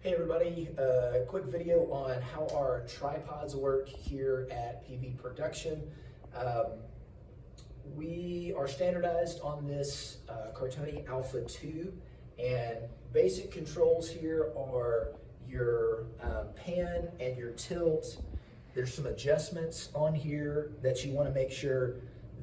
Hey everybody, quick video on how our tripods work here at PV Production. We are standardized on this Cartoni Alpha II, and basic controls here are your pan and your tilt. There's some adjustments on here that you want to make sure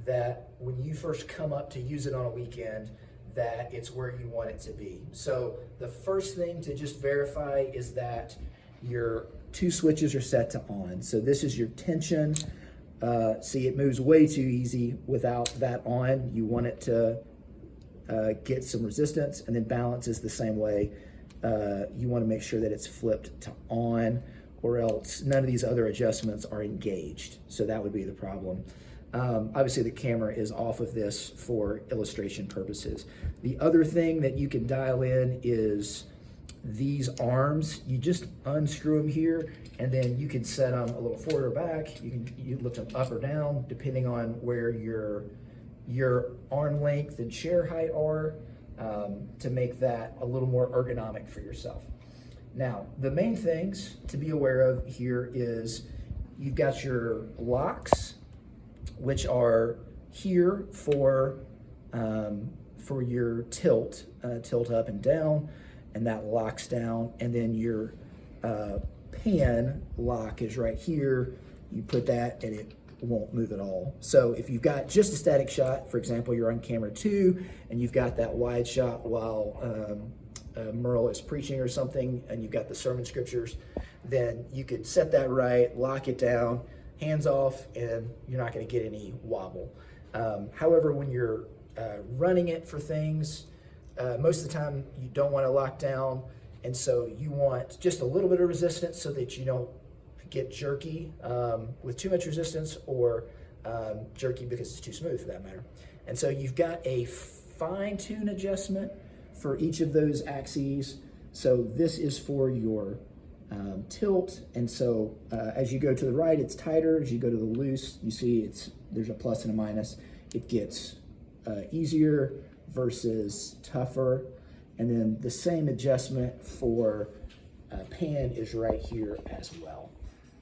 that when you first come up to use it on a weekend, that it's where you want it to be. So the first thing to just verify is that your two switches are set to on. So this is your tension. See, it moves way too easy without that on. You want it to get some resistance, and then balance is the same way. You want to make sure that it's flipped to on, or else none of these other adjustments are engaged. So that would be the problem. Obviously the camera is off of this for illustration purposes. The other thing that you can dial in is these arms. You just unscrew them here, and then you can set them a little forward or back. You lift them up or down depending on where your arm length and chair height are, to make that a little more ergonomic for yourself. Now, the main things to be aware of here is you've got your locks, which are here for your tilt up and down, and that locks down. And then your pan lock is right here. You put that and it won't move at all. So if you've got just a static shot, for example, you're on camera 2 and you've got that wide shot while Merle is preaching or something, and you've got the sermon scriptures, then you could set that right, lock it down, hands off, and you're not going to get any wobble. However, when you're running it for things, most of the time you don't want to lock down, and so you want just a little bit of resistance so that you don't get jerky with too much resistance, or jerky because it's too smooth for that matter. And so you've got a fine-tune adjustment for each of those axes. So this is for your tilt, and so as you go to the right, it's tighter. As you go to the loose, you see there's a plus and a minus. It gets easier versus tougher. And then the same adjustment for pan is right here as well.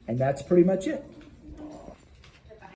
And that's pretty much it.